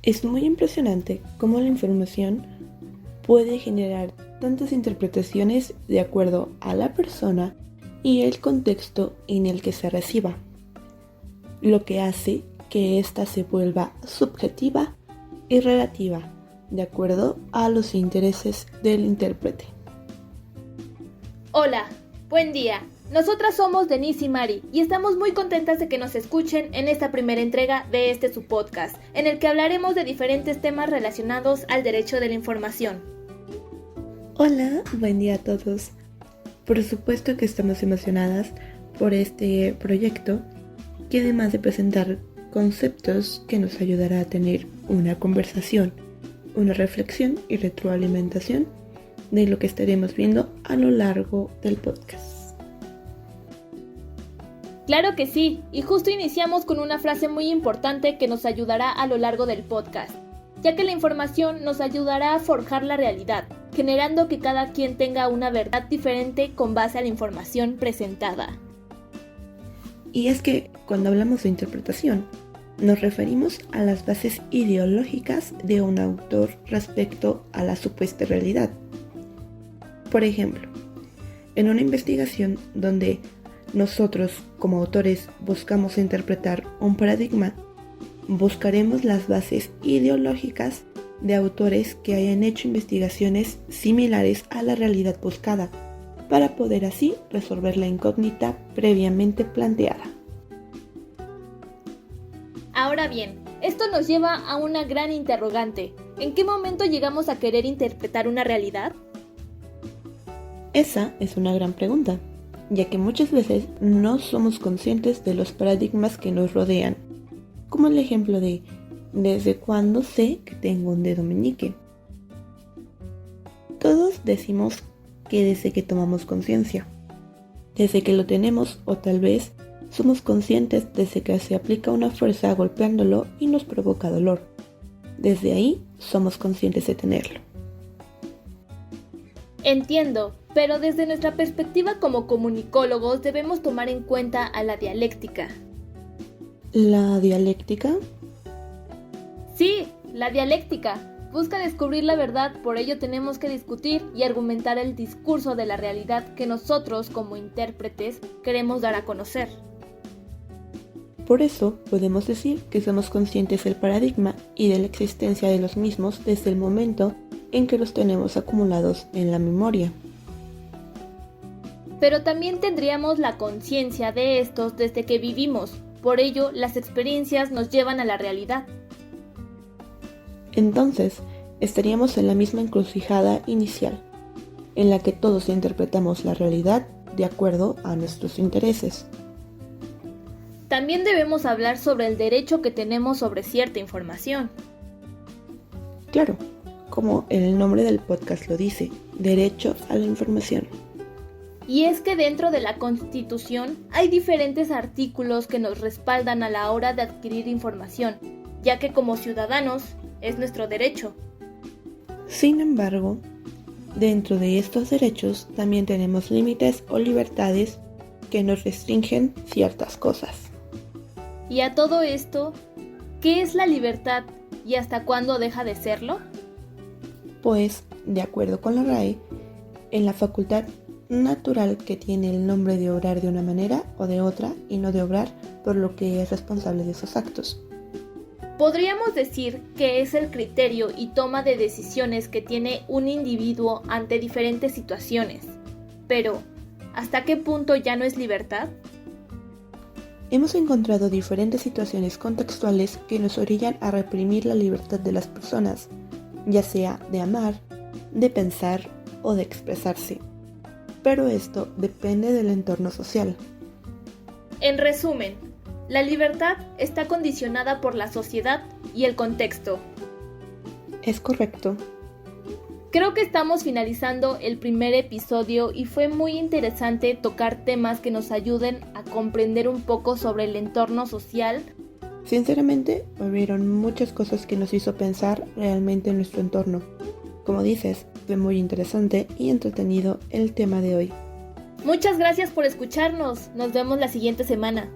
Es muy impresionante cómo la información puede generar tantas interpretaciones de acuerdo a la persona y el contexto en el que se reciba, lo que hace que ésta se vuelva subjetiva y relativa de acuerdo a los intereses del intérprete. Hola, buen día. Nosotras somos Denise y Mari y estamos muy contentas de que nos escuchen en esta primera entrega de su podcast, en el que hablaremos de diferentes temas relacionados al derecho de la información. Hola, buen día a todos. Por supuesto que estamos emocionadas por este proyecto, que además de presentar conceptos que nos ayudará a tener una conversación, una reflexión y retroalimentación de lo que estaremos viendo a lo largo del podcast. Claro que sí, y justo iniciamos con una frase muy importante que nos ayudará a lo largo del podcast, ya que la información nos ayudará a forjar la realidad, generando que cada quien tenga una verdad diferente con base a la información presentada. Y es que cuando hablamos de interpretación, nos referimos a las bases ideológicas de un autor respecto a la supuesta realidad. Por ejemplo, en una investigación donde nosotros como autores buscamos interpretar un paradigma, buscaremos las bases ideológicas de autores que hayan hecho investigaciones similares a la realidad buscada, para poder así resolver la incógnita previamente planteada. Ahora bien, esto nos lleva a una gran interrogante. ¿En qué momento llegamos a querer interpretar una realidad? Esa es una gran pregunta, ya que muchas veces no somos conscientes de los paradigmas que nos rodean, como el ejemplo de ¿desde cuándo sé que tengo un dedo meñique? Todos decimos que desde que tomamos conciencia, desde que lo tenemos, o tal vez somos conscientes desde que se aplica una fuerza golpeándolo y nos provoca dolor. Desde ahí somos conscientes de tenerlo. Entiendo, pero desde nuestra perspectiva como comunicólogos debemos tomar en cuenta a la dialéctica. ¿La dialéctica? Sí, la dialéctica. Busca descubrir la verdad, por ello tenemos que discutir y argumentar el discurso de la realidad que nosotros como intérpretes queremos dar a conocer. Por eso podemos decir que somos conscientes del paradigma y de la existencia de los mismos desde el momento en que los tenemos acumulados en la memoria. Pero también tendríamos la conciencia de estos desde que vivimos, por ello las experiencias nos llevan a la realidad. Entonces, estaríamos en la misma encrucijada inicial, en la que todos interpretamos la realidad de acuerdo a nuestros intereses. También debemos hablar sobre el derecho que tenemos sobre cierta información. Claro, como el nombre del podcast lo dice, derecho a la información. Y es que dentro de la Constitución hay diferentes artículos que nos respaldan a la hora de adquirir información, ya que como ciudadanos es nuestro derecho. Sin embargo, dentro de estos derechos también tenemos límites o libertades que nos restringen ciertas cosas. Y a todo esto, ¿qué es la libertad y hasta cuándo deja de serlo? Pues, de acuerdo con la RAE, en la facultad natural que tiene el nombre de obrar de una manera o de otra y no de obrar por lo que es responsable de esos actos. Podríamos decir que es el criterio y toma de decisiones que tiene un individuo ante diferentes situaciones. Pero, ¿hasta qué punto ya no es libertad? Hemos encontrado diferentes situaciones contextuales que nos orillan a reprimir la libertad de las personas, ya sea de amar, de pensar o de expresarse. Pero esto depende del entorno social. En resumen, la libertad está condicionada por la sociedad y el contexto. Es correcto. Creo que estamos finalizando el primer episodio y fue muy interesante tocar temas que nos ayuden a comprender un poco sobre el entorno social. Sinceramente, hubieron muchas cosas que nos hizo pensar realmente en nuestro entorno. Como dices, fue muy interesante y entretenido el tema de hoy. Muchas gracias por escucharnos. Nos vemos la siguiente semana.